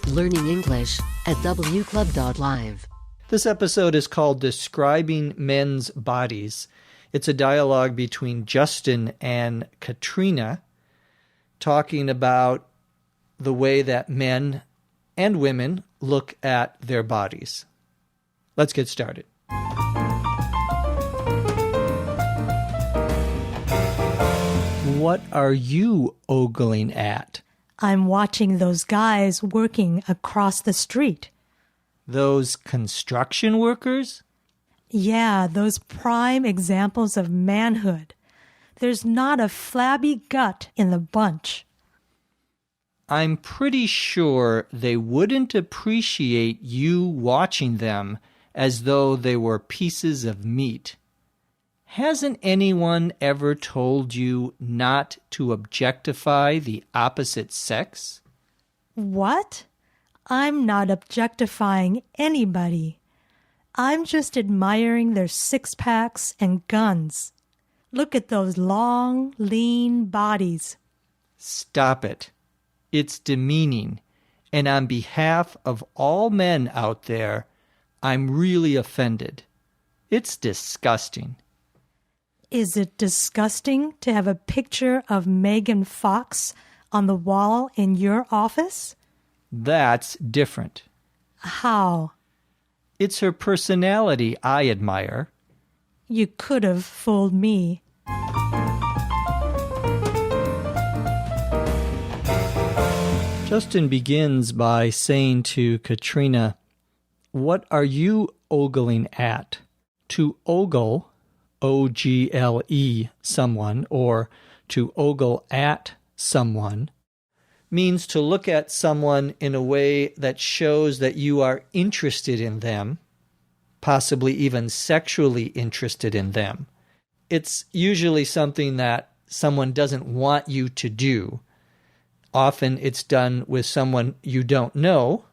Learning English at wclub.live. This episode is called Describing Men's Bodies. It's a dialogue between Justin and Katrina talking about the way that men and women look at their bodies. Let's get started. What are you ogling at? I'm watching those guys working across the street. Those construction workers? Yeah, those prime examples of manhood. There's not a flabby gut in the bunch. I'm pretty sure they wouldn't appreciate you watching them as though they were pieces of meat. Hasn't anyone ever told you not to objectify the opposite sex? What? I'm not objectifying anybody. I'm just admiring their six-packs and guns. Look at those long, lean bodies. Stop it. It's demeaning. And on behalf of all men out there, I'm really offended. It's disgusting. Is it disgusting to have a picture of Megan Fox on the wall in your office? That's different. How? It's her personality I admire. You could have fooled me. Justin begins by saying to Katrina, "What are you ogling at?" To ogle, O-G-L-E, someone, or to ogle at someone, means to look at someone in a way that shows that you are interested in them, possibly even sexually interested in them. It's usually something that someone doesn't want you to do. Often it's done with someone you don't know,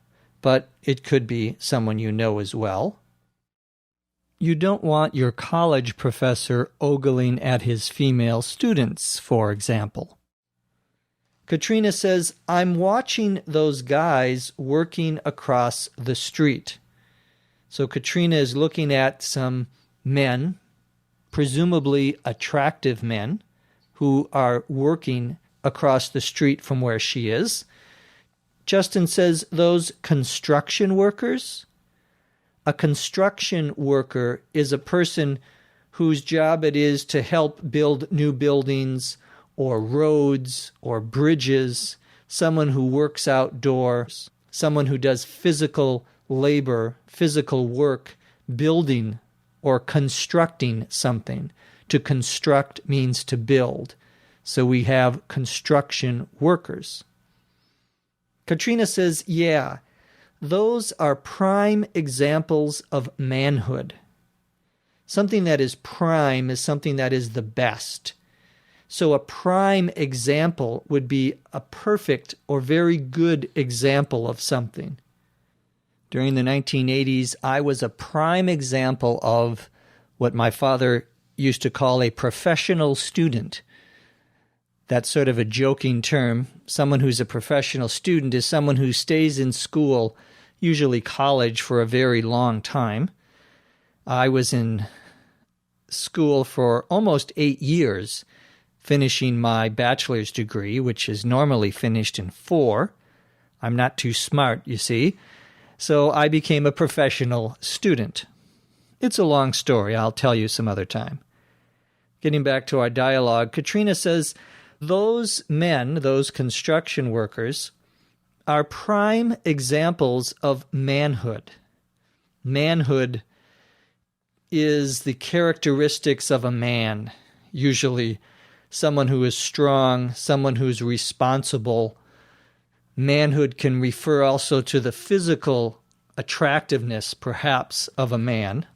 but it could be someone you know as well. You don't want your college professor ogling at his female students, for example. Katrina says, "I'm watching those guys working across the street." So Katrina is looking at some men, presumably attractive men, who are working across the street from where she is. Justin says, "Those construction workers?" A construction worker is a person whose job it is to help build new buildings or roads or bridges, someone who works outdoors, someone who does physical labor, physical work, building or constructing something. To construct means to build. So we have construction workers. Katrina says, yeah, those are prime examples of manhood. Something that is prime is something that is the best. So a prime example would be a perfect or very good example of something. During the 1980s, I was a prime example of what my father used to call a professional student. That's sort of a joking term. Someone who's a professional student is someone who stays in school, usually college, for a very long time. I was in school for almost 8 years, finishing my bachelor's degree, which is normally finished in 4. I'm not too smart, you see. So I became a professional student. It's a long story. I'll tell you some other time. Getting back to our dialogue, Katrina says, those men, those construction workers, are prime examples of manhood. Manhood is the characteristics of a man, usually someone who is strong, someone who's responsible. Manhood can refer also to the physical attractiveness, perhaps, of a man.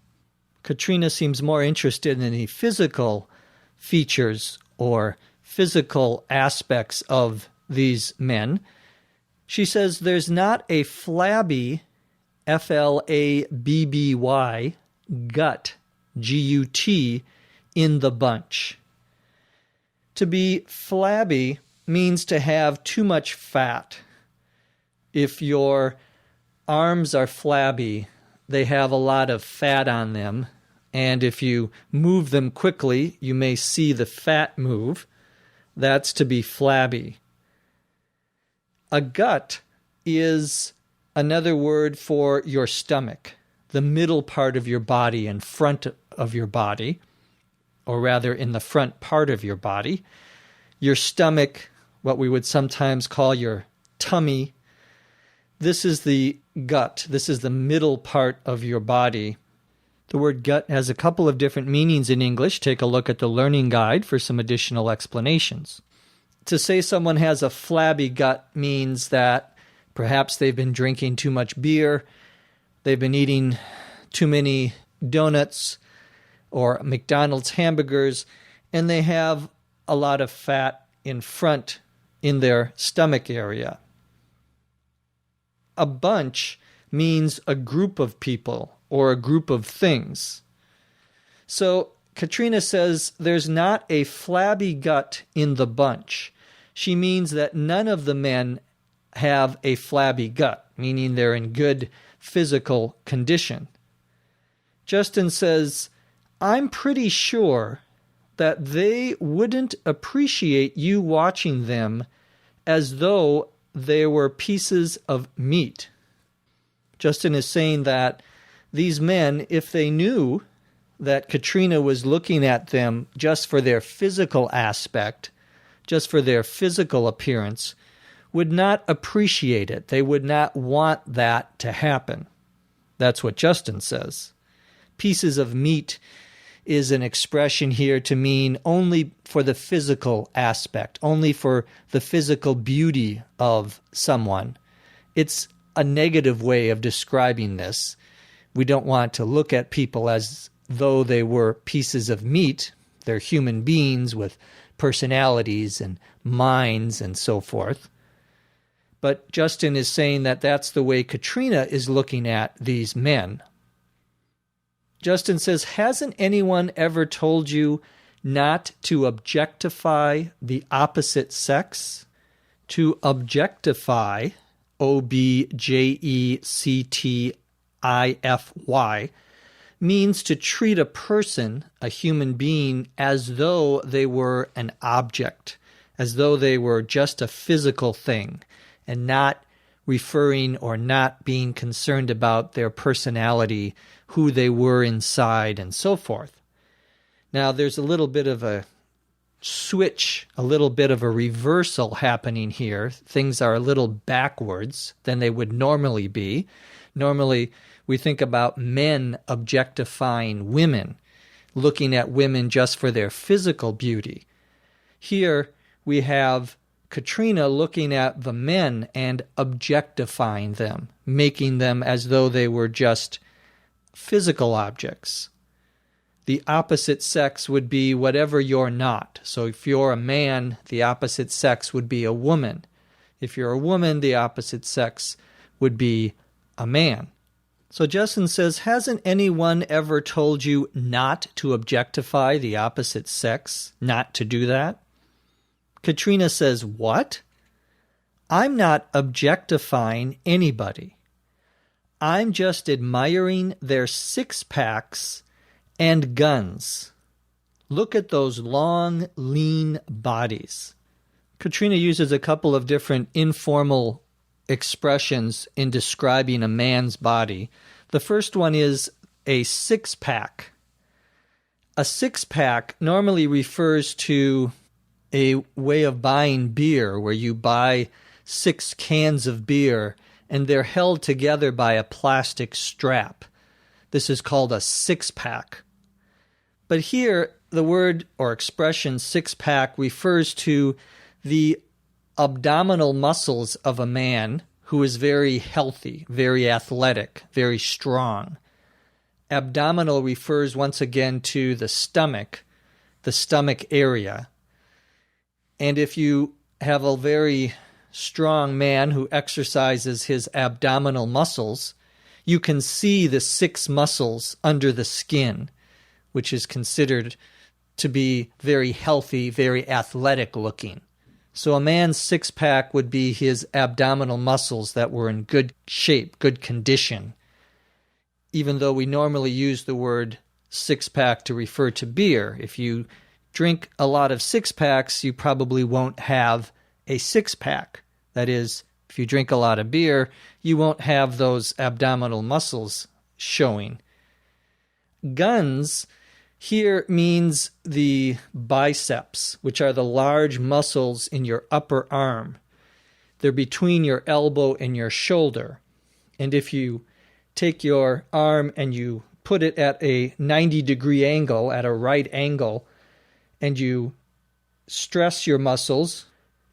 Katrina seems more interested in the physical features or physical aspects of these men. She says there's not a flabby, F-L-A-B-B-Y, gut, G-U-T, in the bunch. To be flabby means to have too much fat. If your arms are flabby, they have a lot of fat on them, and if you move them quickly, you may see the fat move. That's to be flabby. A gut is another word for your stomach, the middle part of your body and front of your body, or rather in the front part of your body. Your stomach, what we would sometimes call your tummy, this is the gut. This is the middle part of your body. The word gut has a couple of different meanings in English. Take a look at the learning guide for some additional explanations. To say someone has a flabby gut means that perhaps they've been drinking too much beer, they've been eating too many donuts or McDonald's hamburgers, and they have a lot of fat in front in their stomach area. A bunch means a group of people or a group of things. So Katrina says there's not a flabby gut in the bunch. She means that none of the men have a flabby gut, meaning they're in good physical condition. Justin says, I'm pretty sure that they wouldn't appreciate you watching them as though they were pieces of meat. Justin is saying that these men, if they knew that Katrina was looking at them just for their physical aspect, just for their physical appearance, would not appreciate it. They would not want that to happen. That's what Justin says. Pieces of meat is an expression here to mean only for the physical aspect, only for the physical beauty of someone. It's a negative way of describing this. We don't want to look at people as though they were pieces of meat. They're human beings with personalities and minds and so forth. But Justin is saying that that's the way Katrina is looking at these men. Justin says, hasn't anyone ever told you not to objectify the opposite sex? To objectify, objectify, means to treat a person, a human being, as though they were an object, as though they were just a physical thing, and not referring or not being concerned about their personality, who they were inside, and so forth. Now, there's a little bit of a switch, a little bit of a reversal happening here. Things are a little backwards than they would normally be. Normally, we think about men objectifying women, looking at women just for their physical beauty. Here, we have Katrina looking at the men and objectifying them, making them as though they were just physical objects. The opposite sex would be whatever you're not. So if you're a man, the opposite sex would be a woman. If you're a woman, the opposite sex would be a man. So Justin says, hasn't anyone ever told you not to objectify the opposite sex, not to do that? Katrina says, what? I'm not objectifying anybody. I'm just admiring their six-packs and guns. Look at those long, lean bodies. Katrina uses a couple of different informal expressions in describing a man's body. The first one is a six-pack. A six-pack normally refers to a way of buying beer where you buy 6 cans of beer and they're held together by a plastic strap. This is called a six-pack. But here, the word or expression six-pack refers to the abdominal muscles of a man who is very healthy, very athletic, very strong. Abdominal refers once again to the stomach area. And if you have a very strong man who exercises his abdominal muscles, you can see the 6 muscles under the skin, which is considered to be very healthy, very athletic looking. So a man's six-pack would be his abdominal muscles that were in good shape, good condition. Even though we normally use the word six-pack to refer to beer. If you drink a lot of six-packs, you probably won't have a six-pack. That is, if you drink a lot of beer, you won't have those abdominal muscles showing. Guns here means the biceps, which are the large muscles in your upper arm. They're between your elbow and your shoulder. And if you take your arm and you put it at a 90-degree angle, at a right angle, and you stress your muscles,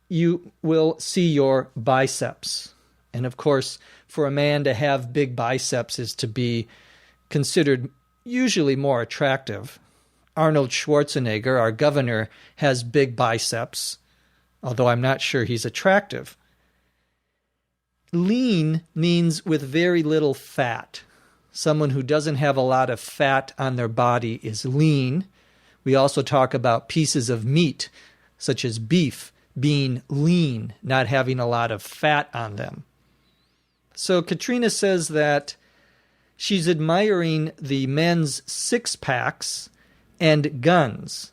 you will see your biceps. And of course, for a man to have big biceps is to be considered usually more attractive. Arnold Schwarzenegger, our governor, has big biceps, although I'm not sure he's attractive. Lean means with very little fat. Someone who doesn't have a lot of fat on their body is lean. We also talk about pieces of meat, such as beef, being lean, not having a lot of fat on them. So Katrina says that she's admiring the men's six-packs and guns.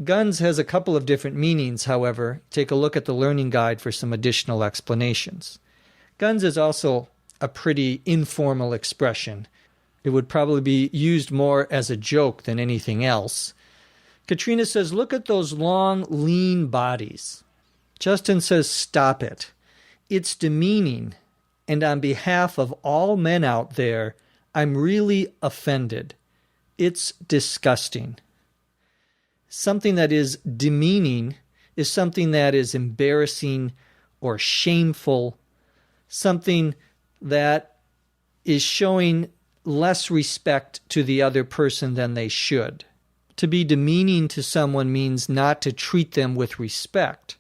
Guns has a couple of different meanings, however. Take a look at the learning guide for some additional explanations. Guns is also a pretty informal expression. It would probably be used more as a joke than anything else. Katrina says, look at those long, lean bodies. Justin says, stop it. It's demeaning. And on behalf of all men out there, I'm really offended. It's disgusting. Something that is demeaning is something that is embarrassing or shameful, something that is showing less respect to the other person than they should. To be demeaning to someone means not to treat them with respect.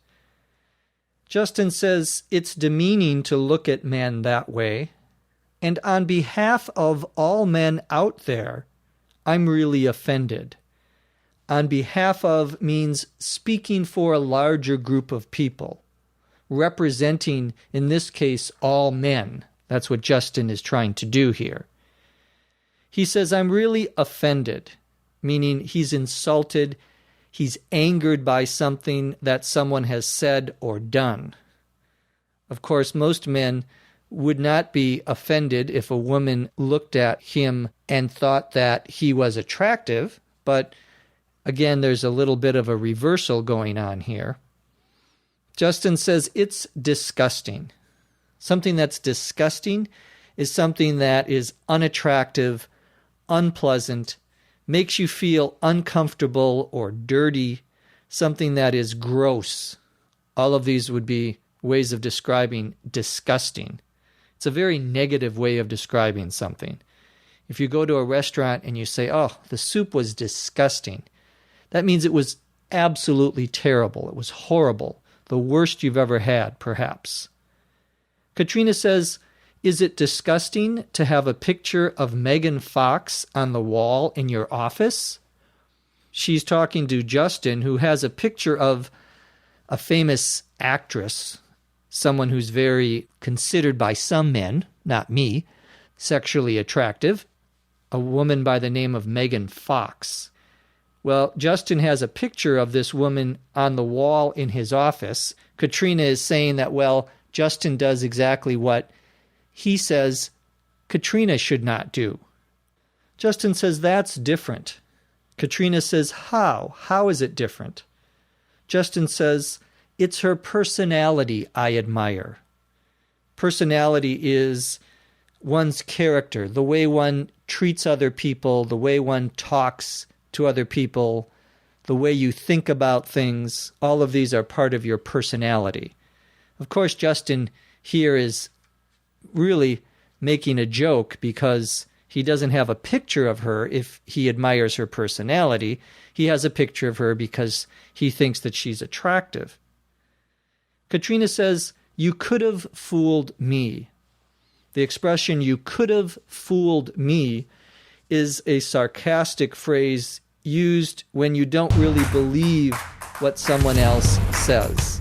Justin says it's demeaning to look at men that way, and on behalf of all men out there, I'm really offended. On behalf of means speaking for a larger group of people, representing, in this case, all men. That's what Justin is trying to do here. He says, I'm really offended, meaning he's insulted, he's angered by something that someone has said or done. Of course, most men would not be offended if a woman looked at him and thought that he was attractive, but again, there's a little bit of a reversal going on here. Justin says it's disgusting. Something that's disgusting is something that is unattractive, unpleasant, makes you feel uncomfortable or dirty, something that is gross. All of these would be ways of describing disgusting. It's a very negative way of describing something. If you go to a restaurant and you say, oh, the soup was disgusting, that means it was absolutely terrible. It was horrible. The worst you've ever had, perhaps. Katrina says, is it disgusting to have a picture of Megan Fox on the wall in your office? She's talking to Justin, who has a picture of a famous actress, someone who's very considered by some men, not me, sexually attractive, a woman by the name of Megan Fox. Well, Justin has a picture of this woman on the wall in his office. Katrina is saying that, well, Justin does exactly what he says Katrina should not do. Justin says that's different. Katrina says, how? How is it different? Justin says, it's her personality I admire. Personality is one's character, the way one treats other people, the way one talks to other people, the way you think about things. All of these are part of your personality. Of course, Justin here is really making a joke because he doesn't have a picture of her if he admires her personality. He has a picture of her because he thinks that she's attractive. Katrina says, you could have fooled me. The expression, you could have fooled me, is a sarcastic phrase used when you don't really believe what someone else says.